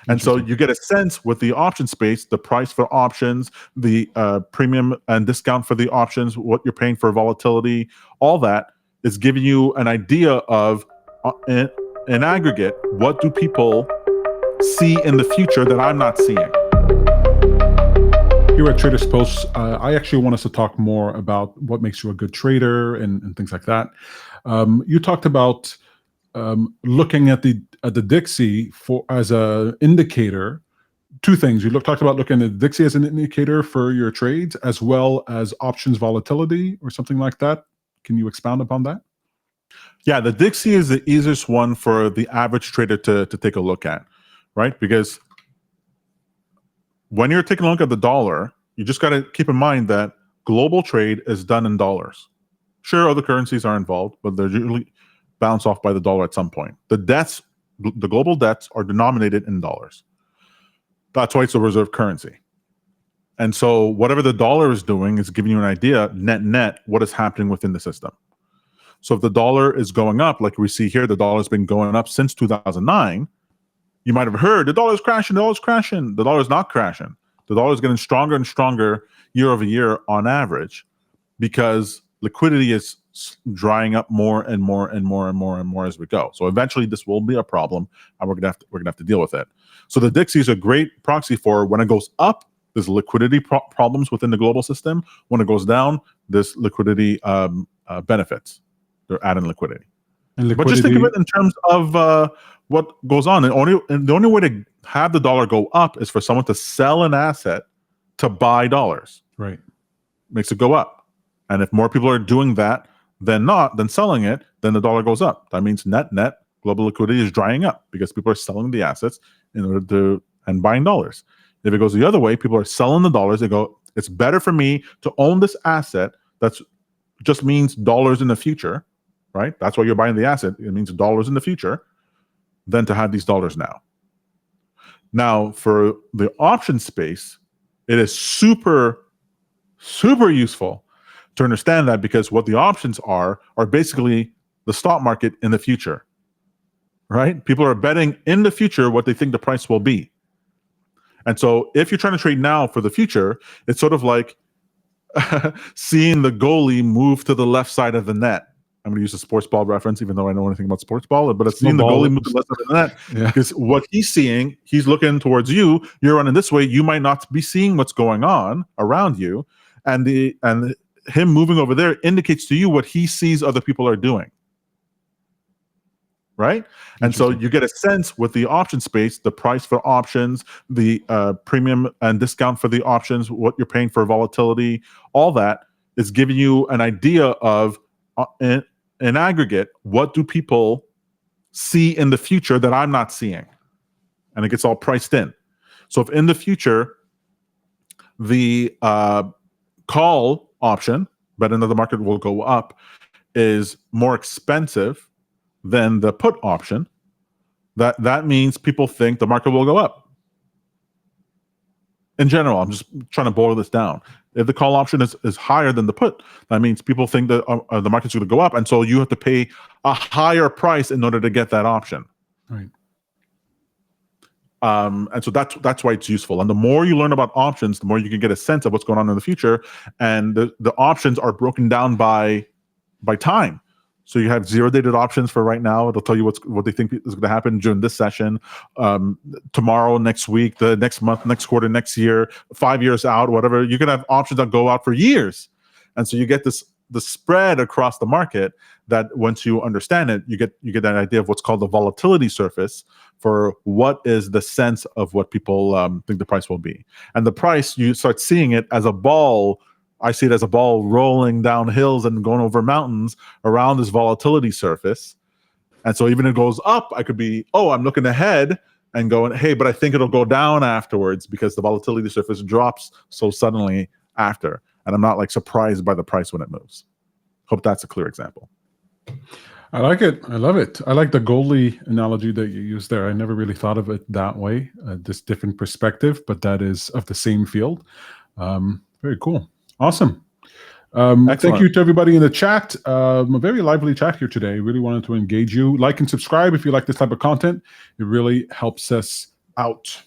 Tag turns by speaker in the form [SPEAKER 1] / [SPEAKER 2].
[SPEAKER 1] And so you get a sense with the option space, the price for options, the premium and discount for the options, what you're paying for volatility, all that is giving you an idea of, in aggregate, what do people see in the future that I'm not seeing.
[SPEAKER 2] Here at TradersPost, I actually want us to talk more about what makes you a good trader and things like that. You talked about looking at the DXY as an indicator. Two things. You talked about looking at the DXY as an indicator for your trades, as well as options volatility or something like that. Can you expound upon that?
[SPEAKER 1] Yeah, the DXY is the easiest one for the average trader to take a look at, right? Because when you're taking a look at the dollar, you just got to keep in mind that global trade is done in dollars. Sure, other currencies are involved, but they're usually bounced off by the dollar at some point. The global debts are denominated in dollars. That's why it's a reserve currency. And so whatever the dollar is doing is giving you an idea, net, what is happening within the system. So if the dollar is going up, like we see here, the dollar has been going up since 2009, you might have heard the dollar is crashing, the dollar is crashing. The dollar is not crashing. The dollar is getting stronger and stronger year over year on average, because liquidity is drying up more and more and more and more and more as we go. So eventually this will be a problem, and we're gonna have to deal with it. So the DXY is a great proxy for when it goes up, there's liquidity problems within the global system. When it goes down, there's liquidity benefits. They're adding liquidity. But just think of it in terms of what goes on. And the only way to have the dollar go up is for someone to sell an asset to buy dollars.
[SPEAKER 2] Right.
[SPEAKER 1] Makes it go up. And if more people are doing that than selling it, then the dollar goes up. That means net global liquidity is drying up because people are selling the assets in order and buying dollars. If it goes the other way, people are selling the dollars. They go, it's better for me to own this asset that's just means dollars in the future, right? That's why you're buying the asset. It means dollars in the future, than to have these dollars now. Now, for the option space, it is super, super useful to understand that, because what the options are basically the stock market in the future, right? People are betting in the future what they think the price will be. And so if you're trying to trade now for the future, it's sort of like seeing the goalie move to the left side of the net. I'm going to use a sports ball reference, even though I know anything about sports ball, but it's seeing the goalie move to the left side of the net. Because what he's seeing, he's looking towards you, you're running this way, you might not be seeing what's going on around you. And him moving over there indicates to you what he sees other people are doing. Right? And so you get a sense with the option space, the price for options, the premium and discount for the options, what you're paying for volatility, all that is giving you an idea of, in aggregate, what do people see in the future that I'm not seeing? And it gets all priced in. So if in the future, the call option, but another market will go up, is more expensive than the put option, that means people think the market will go up. In general, I'm just trying to boil this down. If the call option is higher than the put, that means people think that the market's going to go up, and so you have to pay a higher price in order to get that option.
[SPEAKER 2] Right.
[SPEAKER 1] And so that's why it's useful. And the more you learn about options, the more you can get a sense of what's going on in the future. And the options are broken down by time. So you have zero-dated options for right now. It'll tell you what they think is going to happen during this session, tomorrow, next week, the next month, next quarter, next year, 5 years out, whatever. You can have options that go out for years. And so you get the spread across the market that once you understand it, you get that idea of what's called the volatility surface for what is the sense of what people think the price will be. And the price, you start seeing it as a ball. I see it as a ball rolling down hills and going over mountains around this volatility surface. And so even if it goes up, I could be, I'm looking ahead and going, hey, but I think it'll go down afterwards because the volatility surface drops so suddenly after. And I'm not like surprised by the price when it moves. Hope that's a clear example.
[SPEAKER 2] I like it. I love it. I like the goalie analogy that you used there. I never really thought of it that way, this different perspective, but that is of the same field. Very cool. Awesome. Thank you to everybody in the chat. A very lively chat here today. Really wanted to engage you. Like and subscribe if you like this type of content. It really helps us out.